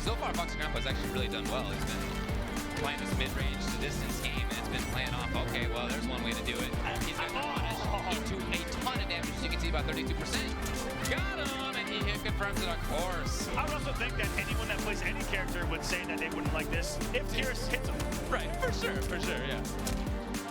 so far, Fox Grandpa's actually really done well. He's been playing this mid-range to distance game, and it's been playing off. Okay, well, there's one way to do it. He's going to punish into a ton of damage, as you can see, about 32%. Got him, and he confirms it, of course. I would also think that anyone that plays any character would say that they wouldn't like this if Tears hits them. Right, for sure, yeah.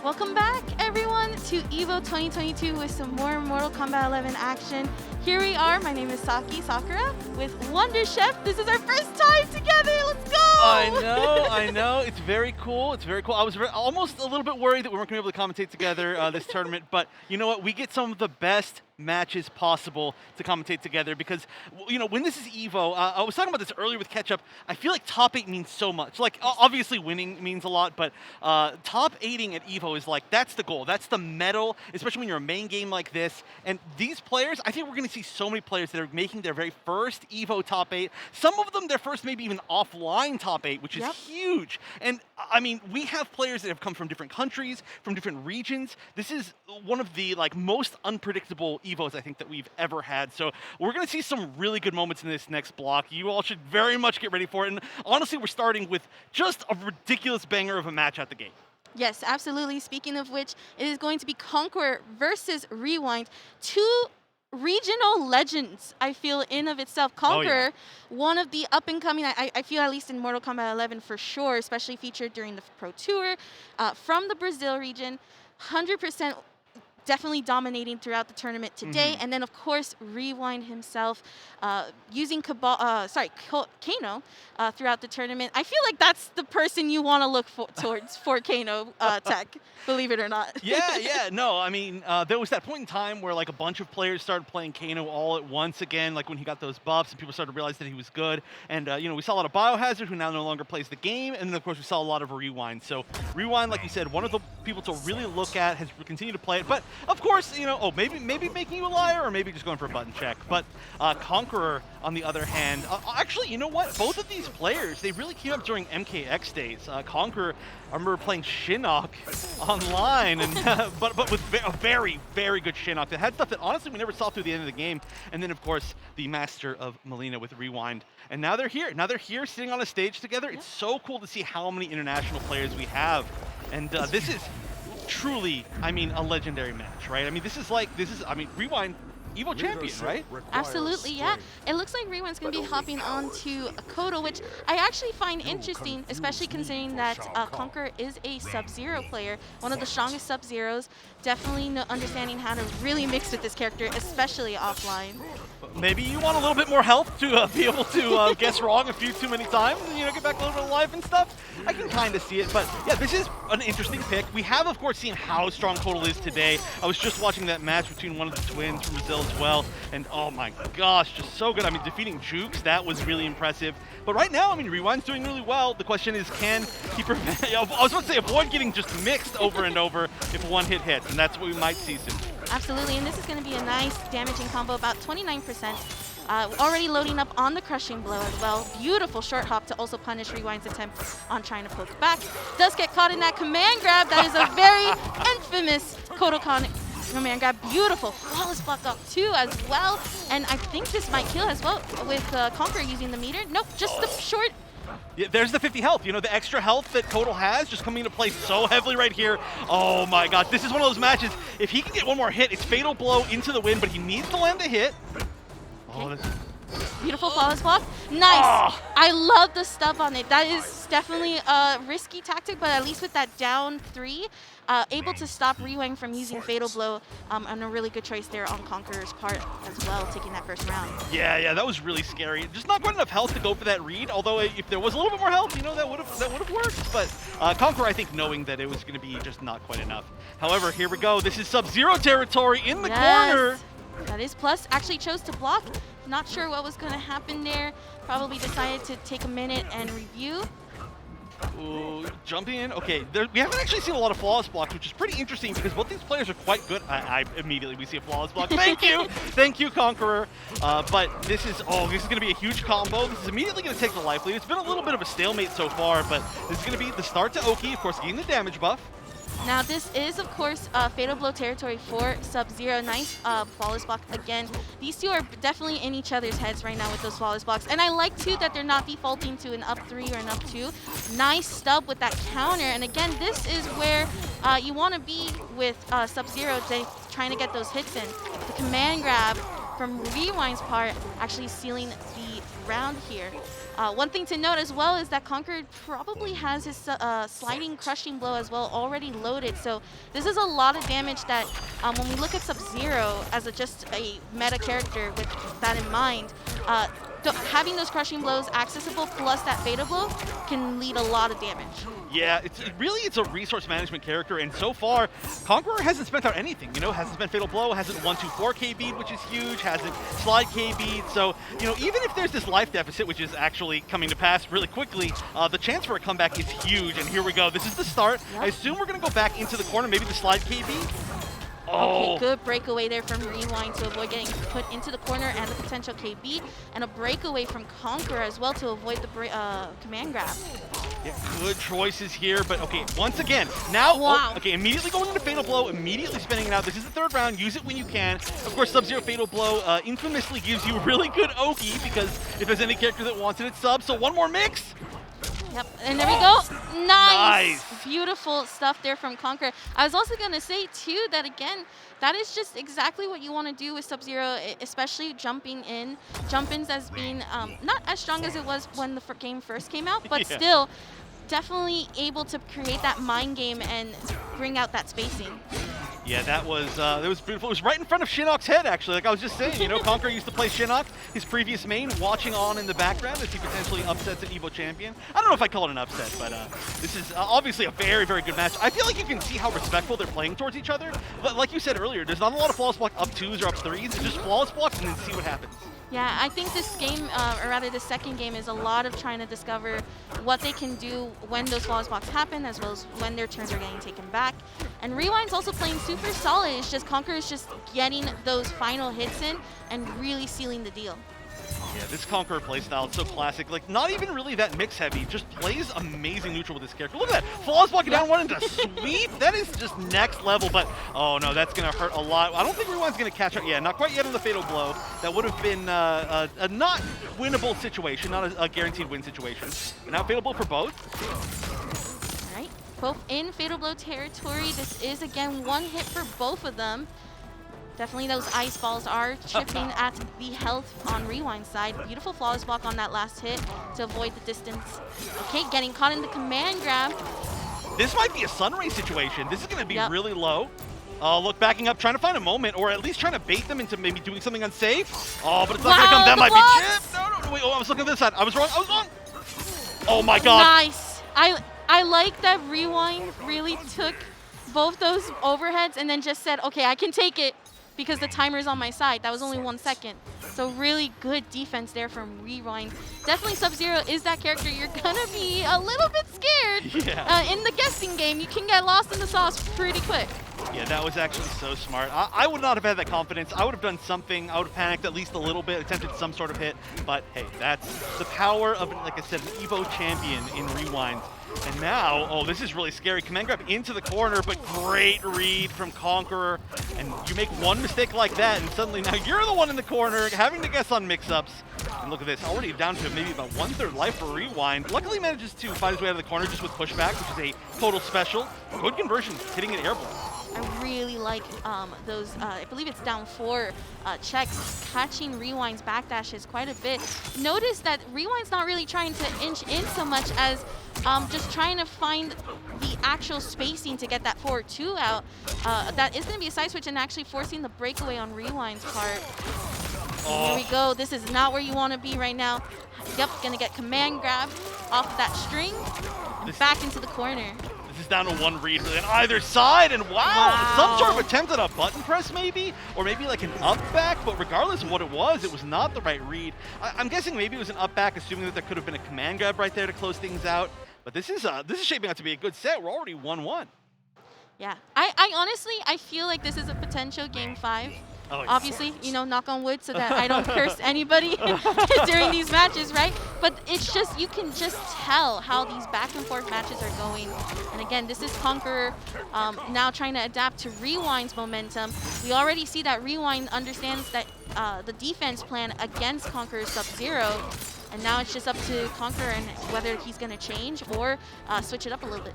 Welcome back, everyone, to EVO 2022 with some more Mortal Kombat 11 action. Here we are. My name is Saki Sakura with Wonder Chef. This is our first time together. Let's go! I know. It's very cool. I was almost a little bit worried that we weren't going to be able to commentate together this tournament, but you know what? We get some of the best matches possible to commentate together because, you know, when this is EVO, I was talking about this earlier with Ketchup, I feel like top 8 means so much. Like, obviously winning means a lot, but top 8ing at EVO is like, that's the goal. That's the medal, especially when you're a main game like this. And these players, I think we're going to see so many players that are making their very first EVO top 8. Some of them, their first maybe even offline top 8, which is huge. And I mean, we have players that have come from different countries, from different regions. This is one of the like most unpredictable EVOs I think that we've ever had. So we're going to see some really good moments in this next block. You all should very much get ready for it. And honestly, we're starting with just a ridiculous banger of a match at the gate. Yes, absolutely. Speaking of which, it is going to be Konqueror versus Rewind. Two regional legends, I feel, in of itself. Konqueror, one of the up-and-coming, I feel, at least in Mortal Kombat 11 for sure, especially featured during the Pro Tour, from the Brazil region, 100% definitely dominating throughout the tournament today. And then, of course, Rewind himself using Kano throughout the tournament. I feel like that's the person you want to look towards for Kano tech, believe it or not. Yeah, no, I mean, there was that point in time where like a bunch of players started playing Kano all at once again, like when he got those buffs and people started to realize that he was good. And, you know, we saw a lot of Biohazard who now no longer plays the game. And then, of course, we saw a lot of Rewind. So Rewind, like you said, one of the people to really look at, has continued to play it. But of course, you know, maybe making you a liar or maybe just going for a button check. But Konqueror, on the other hand, actually, you know what? Both of these players, they really came up during MKX days. Konqueror, I remember playing Shinnok online, and but with a very, very good Shinnok that had stuff that honestly we never saw through the end of the game. And then, of course, the master of Melina with Rewind. And now they're here. Now they're here sitting on a stage together. It's so cool to see how many international players we have. And this is truly, I mean, a legendary match, right? I mean, I mean, Rewind, EVO champion, right? Absolutely, yeah. It looks like Rewind's going to be hopping on to Kodo, which I actually find interesting, especially considering that Konqueror is a Sub-Zero player, one of the strongest Sub-Zeros. Definitely understanding how to really mix with this character, especially offline. Maybe you want a little bit more health to be able to guess wrong a few too many times and, you know, get back a little bit of life and stuff. I can kind of see it, but yeah, this is an interesting pick. We have, of course, seen how strong Kotal is today. I was just watching that match between one of the twins from Brazil as well, and oh my gosh, just so good. I mean, defeating Jukes, that was really impressive. But right now, I mean, Rewind's doing really well. The question is, can he prevent, I was about to say, avoid getting just mixed over and over if one hit hits, and that's what we might see soon. Absolutely, and this is going to be a nice damaging combo, about 29%. Already loading up on the crushing blow as well. Beautiful short hop to also punish Rewind's attempt on trying to poke back. Does get caught in that command grab. That is a very infamous Kodokan command grab. Beautiful flawless block up too as well. And I think this might kill as well with Konqueror using the meter. Nope, just the short. Yeah, there's the 50 health, you know, the extra health that Kotal has just coming into play so heavily right here. Oh my god, this is one of those matches, if he can get one more hit, it's fatal blow into the win, but he needs to land the hit. Oh, that's... Beautiful flawless block. Nice. Oh. I love the stub on it. That is definitely a risky tactic, but at least with that down 3, able to stop Rewind from using Fatal Blow, and a really good choice there on Konqueror's part as well, taking that first round. Yeah, that was really scary. Just not quite enough health to go for that read, although if there was a little bit more health, you know, that would have worked. But Konqueror, I think, knowing that it was going to be just not quite enough. However, here we go. This is Sub-Zero territory in the corner. That is plus. Actually chose to block. Not sure what was going to happen there. Probably decided to take a minute and review. Ooh, jumping in. Okay, we haven't actually seen a lot of flawless blocks, which is pretty interesting because both these players are quite good. Immediately we see a flawless block. Thank you, thank you, Konqueror. But this is going to be a huge combo. This is immediately going to take the life lead. It's been a little bit of a stalemate so far, but this is going to be the start to Oki, of course, getting the damage buff. Now this is, of course, Fatal Blow territory for Sub-Zero. Nice flawless block again. These two are definitely in each other's heads right now with those flawless blocks. And I like, too, that they're not defaulting to an up 3 or an up 2. Nice stub with that counter. And again, this is where you want to be with Sub-Zero, trying to get those hits in. The command grab from Rewind's part actually sealing the round here. One thing to note as well is that Konqueror probably has his sliding crushing blow as well already loaded. So this is a lot of damage that when we look at Sub-Zero as just a meta character with that in mind, having those crushing blows accessible plus that Fatal Blow can lead a lot of damage. Yeah, it's a resource management character, and so far, Konqueror hasn't spent out anything, you know, hasn't spent Fatal Blow, hasn't 1-2-4 KB'd, which is huge, hasn't slide KB'd, so, you know, even if there's this life deficit, which is actually coming to pass really quickly, the chance for a comeback is huge, and here we go. This is the start. Yep. I assume we're going to go back into the corner, maybe the slide KB. Okay, good breakaway there from Rewind to avoid getting put into the corner and the potential KB, and a breakaway from Konqueror as well to avoid the command grab. Yeah, good choices here, but okay, once again, now, wow. Okay, immediately going into Fatal Blow, immediately spinning it out. This is the third round, use it when you can. Of course, Sub-Zero Fatal Blow infamously gives you really good Oki, because if there's any character that wants it, it's Sub, so one more mix. Yep, and there we go. Nice! Beautiful stuff there from Konqueror. I was also going to say, too, that again, that is just exactly what you want to do with Sub-Zero, especially jumping in. Jump-ins as being not as strong as it was when the game first came out, but still definitely able to create that mind game and bring out that spacing. Yeah, that was beautiful. It was right in front of Shinnok's head, actually. Like I was just saying, you know, Konqueror used to play Shinnok, his previous main, watching on in the background as he potentially upsets an EVO champion. I don't know if I call it an upset, but this is obviously a very, very good match. I feel like you can see how respectful they're playing towards each other. But like you said earlier, there's not a lot of flawless block up 2s or up 3s. It's just flawless blocks and then see what happens. Yeah, I think this game, or rather the second game, is a lot of trying to discover what they can do when those flawless blocks happen, as well as when their turns are getting taken back. And Rewind's also playing super solid. It's just Konqueror is just getting those final hits in and really sealing the deal. Yeah, this Konqueror playstyle is so classic. Like, not even really that mix heavy. Just plays amazing neutral with this character. Look at that. Flawless blocking down one into sweep. That is just next level. But, oh no, that's going to hurt a lot. I don't think Rewind's going to catch up. Yeah, not quite yet on the Fatal Blow. That would have been a not winnable situation, not a guaranteed win situation. But now Fatal Blow for both. All right, both in Fatal Blow territory. This is, again, one hit for both of them. Definitely those ice balls are chipping at the health on Rewind's side. Beautiful flawless block on that last hit to avoid the distance. Okay, getting caught in the command grab. This might be a Sunray situation. This is going to be really low. Look, backing up, trying to find a moment, or at least trying to bait them into maybe doing something unsafe. Oh, but it's not going to come. That might be chipped. No, wait, I was looking at this side. I was wrong. Oh my god. Nice. I like that Rewind really took both those overheads and then just said, okay, I can take it, because the timer's on my side. That was only 1 second. So really good defense there from Rewind. Definitely Sub-Zero is that character you're gonna be a little bit scared. Yeah. In the guessing game, you can get lost in the sauce pretty quick. Yeah, that was actually so smart. I would not have had that confidence. I would have done something. I would have panicked at least a little bit, attempted some sort of hit. But hey, that's the power of, like I said, an EVO champion in Rewind. And now, oh, this is really scary. Command grab into the corner, but great read from Konqueror. And you make one mistake like that, and suddenly now you're the one in the corner, having to guess on mix-ups. And look at this, already down to maybe about 1/3 life for Rewind. Luckily manages to fight his way out of the corner just with pushback, which is a total special. Good conversion, hitting it airborne. I really like those, I believe it's down 4 checks, catching Rewind's backdashes quite a bit. Notice that Rewind's not really trying to inch in so much as just trying to find the actual spacing to get that forward 2 out. That is going to be a side switch and actually forcing the breakaway on Rewind's part. Oh. Here we go. This is not where you want to be right now. Yep, going to get command grab off of that string and back into the corner. This is down to 1 read on either side, and wow, some sort of attempt at a button press maybe, or maybe like an up back, but regardless of what it was not the right read. I'm guessing maybe it was an up back, assuming that there could have been a command grab right there to close things out. But this is shaping out to be a good set. We're already 1-1. Yeah, I honestly, I feel like this is a potential Game 5. Oh, Obviously, you know, knock on wood so that I don't curse anybody during these matches, right? But it's just, you can just tell how these back and forth matches are going. And again, this is Konqueror now trying to adapt to Rewind's momentum. We already see that Rewind understands that the defense plan against Konqueror's Sub-Zero. And now it's just up to Konqueror and whether he's going to change or switch it up a little bit.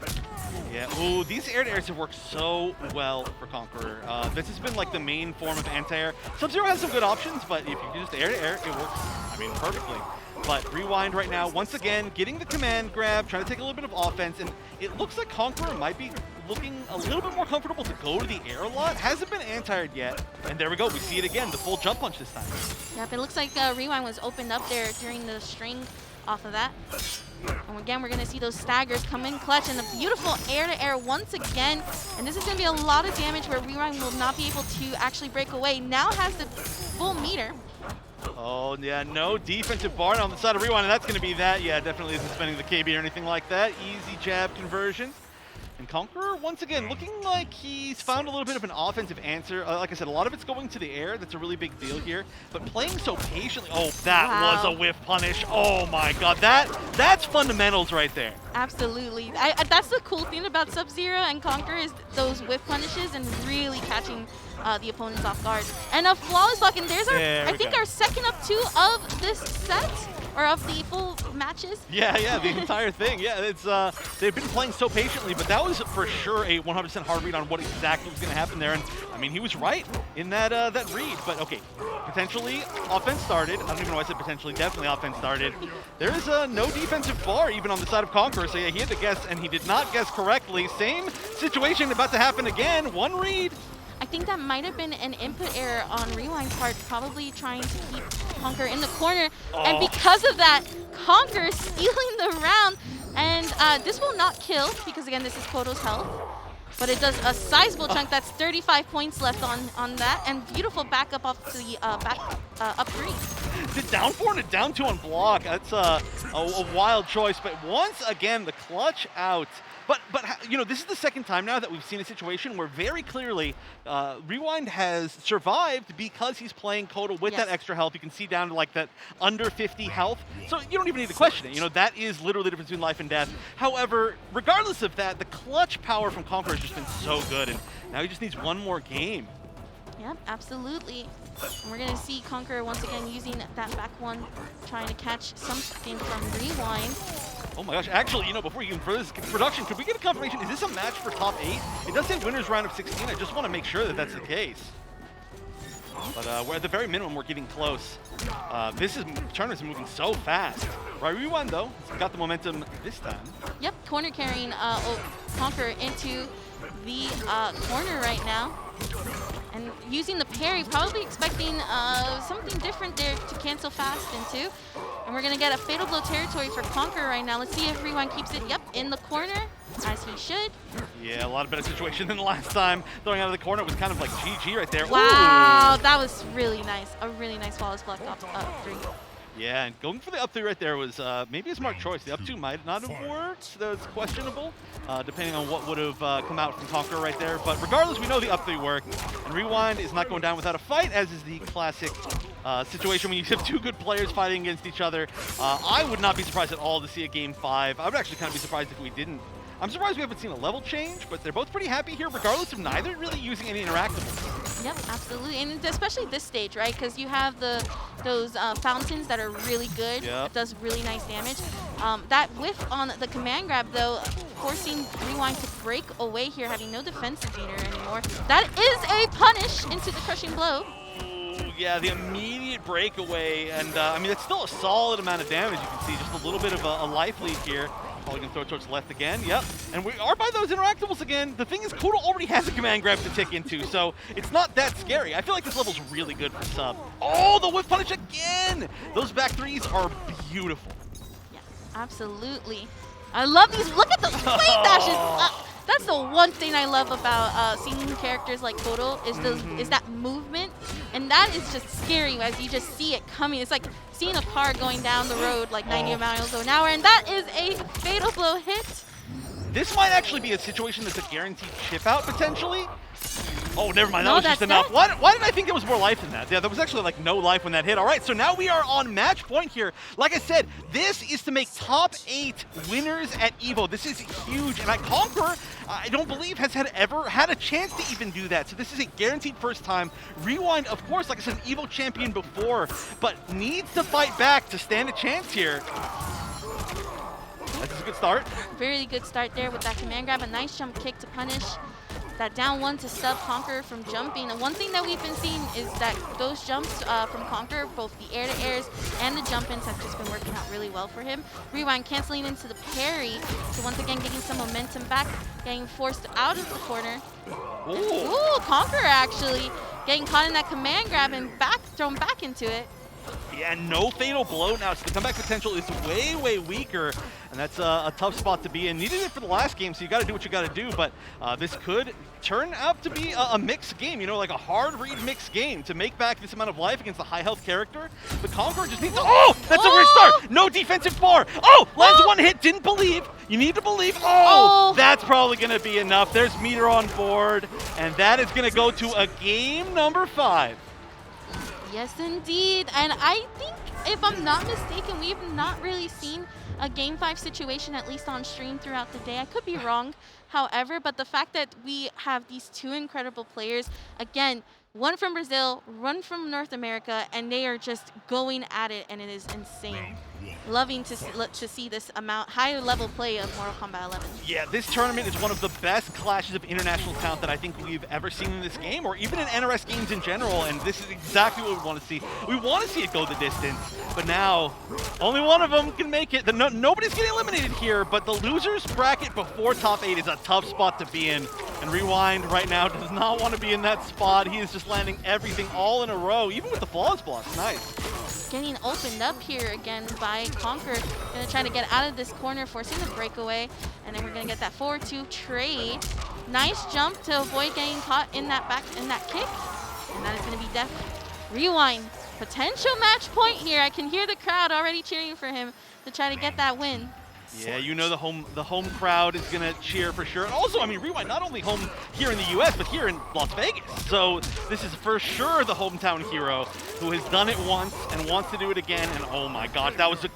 Yeah, ooh, these air-to-airs have worked so well for Konqueror. This has been like the main form of anti-air. Sub-Zero has some good options, but if you do just air-to-air, it works, I mean, perfectly. But Rewind right now, once again, getting the command grab, trying to take a little bit of offense, and it looks like Konqueror might be looking a little bit more comfortable to go to the air a lot. Hasn't been anti-aired yet, and there we go. We see it again, the full jump punch this time. Yep, it looks like Rewind was opened up there during the string off of that. And again, we're going to see those staggers come in clutch, and a beautiful air-to-air once again. And this is going to be a lot of damage where Rewind will not be able to actually break away. Now has the full meter. Oh, yeah, no defensive bar on the side of Rewind, and that's going to be that. Yeah, definitely isn't spending the KB or anything like that. Easy jab conversion. And Konqueror, once again, looking like he's found a little bit of an offensive answer. Like I said, a lot of it's going to the air. That's a really big deal here. But playing so patiently. Oh, that was a whiff punish. Oh, my God. That's fundamentals right there. Absolutely. That's the cool thing about Sub-Zero and Konqueror is those whiff punishes and really catching the opponents off guard. And a flawless block, and there's our, I think, our second up two of this set, or of the full matches. Yeah, the entire thing. Yeah, it's they've been playing so patiently, but that was for sure a 100% hard read on what exactly was going to happen there. And I mean, he was right in that that read. But okay, potentially offense started. I don't even know why I said potentially. Definitely offense started. There is no defensive bar even on the side of Konqueror. So yeah, he had to guess, and he did not guess correctly. Same situation about to happen again. One read. I think that might have been an input error on Rewind's part, probably trying to keep Konqueror in the corner. Oh. And because of that, Konqueror stealing the round. And this will not kill, because again, this is Koto's health. But it does a sizable chunk. That's 35 points left on that. And beautiful backup off to the up three. The down 4 and a down 2 on block. That's a wild choice. But once again, the clutch out. But you know, this is the second time now that we've seen a situation where very clearly Rewind has survived because he's playing Koto with that extra health. You can see down to like that under 50 health. So you don't even need to question it. You know, that is literally the difference between life and death. However, regardless of that, the clutch power from Konqueror has just been so good, and now he just needs one more game. Yep, absolutely. And we're going to see Konqueror once again using that back one, trying to catch something from Rewind. Oh my gosh, actually, you know, before you can further this production, could we get a confirmation? Is this a match for top 8? It does say winners round of 16. I just want to make sure that that's the case. But we're at the very minimum, we're getting close. This tournament's moving so fast. Right, Rewind though, got the momentum this time. Yep, corner carrying Konqueror into the corner right now. And using the parry, probably expecting something different there to cancel fast into. And we're going to get a Fatal Blow territory for Konqueror right now. Let's see if Rewind keeps it, in the corner, as he should. Yeah, a lot better situation than the last time. Throwing out of the corner was kind of like GG right there. Wow, Ooh. That was really nice. A really nice flawless block up three. Yeah, and going for the up 3 right there was maybe a smart choice. The up 2 might not have worked. That was questionable, depending on what would have come out from Konqueror right there. But regardless, we know the up 3 worked. And Rewind is not going down without a fight, as is the classic situation when you have two good players fighting against each other. I would not be surprised at all to see a Game 5. I would actually kind of be surprised if we didn't. I'm surprised we haven't seen a level change, but they're both pretty happy here, regardless of neither really using any interactables. Yep, absolutely, and especially this stage, right? Because you have those fountains that are really good. It does really nice damage. That whiff on the command grab, though, forcing Rewind to break away here, having no defensive meter anymore. That is a punish into the crushing blow. Yeah, the immediate breakaway, and I mean, it's still a solid amount of damage. You can see just a little bit of a life lead here. Probably gonna throw it towards the left again. Yep, and we are by those interactables again. The thing is, Koto already has a command grab to tick into, so it's not that scary. I feel like this level's really good for sub. Oh, the whip punish again! Those back threes are beautiful. Yeah, absolutely. I love these. Look at those flame dashes. That's the one thing I love about seeing characters like Koto is those is that movement, and that is just scary as you just see it coming. It's like seeing a car going down the road like 90 miles an hour, and that is a fatal blow hit. This might actually be a situation that's a guaranteed chip out potentially. Oh, never mind. That No, was just that's enough. that. Why did I think there was more life than that? Yeah, there was actually like no life when that hit. All right, so now we are on match point here. Like I said, this is to make top 8 winners at EVO. This is huge, and Konqueror, I don't believe has ever had a chance to even do that. So this is a guaranteed first time. Rewind, of course, like I said, an EVO champion before, but needs to fight back to stand a chance here. That's a good start. Very good start there with that command grab. A nice jump kick to punish that down one to stop Konqueror from jumping. And one thing that we've been seeing is that those jumps from Konqueror, both the air-to-airs and the jump-ins, have just been working out really well for him. Rewind canceling into the parry, so once again getting some momentum back, getting forced out of the corner. Ooh, Konqueror actually getting caught in that command grab and thrown back into it. Yeah, no fatal blow now, so the comeback potential is way, way weaker, and that's a tough spot to be in. Needed it for the last game, so you got to do what you got to do, but this could turn out to be a mixed game, you know, like a hard read mixed game to make back this amount of life against a high health character. But Konqueror just needs to, oh, that's a weird start. No defensive bar. Oh, lands one hit, didn't believe. You need to believe. Oh, that's probably going to be enough. There's meter on board, and that is going to go to a game number 5. Yes, indeed. And I think, if I'm not mistaken, we've not really seen a Game 5 situation, at least on stream throughout the day. I could be wrong, however, but the fact that we have these two incredible players, again, one from Brazil, one from North America, and they are just going at it, and it is insane. Loving to see this higher level play of Mortal Kombat 11. Yeah, this tournament is one of the best clashes of international talent that I think we've ever seen in this game, or even in NRS games in general, and this is exactly what we want to see. We want to see it go the distance, but now only one of them can make it. Nobody's getting eliminated here, but the losers bracket before top 8 is a tough spot to be in, and Rewind right now does not want to be in that spot. He is just landing everything all in a row, even with the flawless blocks. Nice. Getting opened up here again by Konqueror. Gonna try to get out of this corner, forcing the breakaway, and then we're gonna get that 4-2 trade. Nice jump to avoid getting caught in that kick, and that is gonna be def. Rewind, potential match point here. I can hear the crowd already cheering for him to try to get that win. Yeah, you know the home crowd is gonna cheer for sure. And also, I mean, Rewind not only home here in the US, but here in Las Vegas. So this is for sure the hometown hero who has done it once and wants to do it again. And oh my gosh, that was a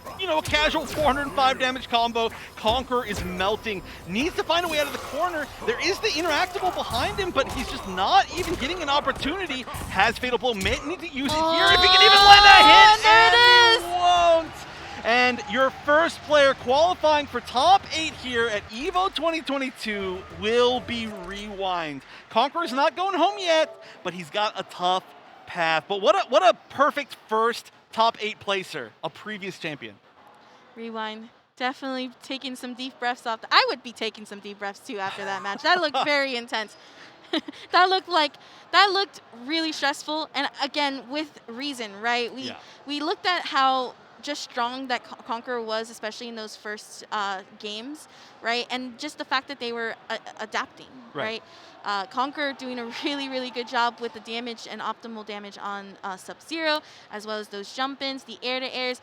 casual 405 damage combo. Konqueror is melting, needs to find a way out of the corner. There is the interactable behind him, but he's just not even getting an opportunity. Has fatal blow, may need to use it here if he can even land a hit. There it is. Won't. And your first player qualifying for top 8 here at EVO 2022 will be Rewind. Konqueror's not going home yet, but he's got a tough path. But what a perfect first top 8 placer, a previous champion. Rewind, definitely taking some deep breaths off. I would be taking some deep breaths too after that match. That looked very intense. that looked really stressful, and again, with reason, right? We looked at how just strong that Konqueror was, especially in those first games, right? And just the fact that they were adapting, right? Konqueror doing a really, really good job with the damage and optimal damage on Sub-Zero, as well as those jump-ins, the air-to-airs.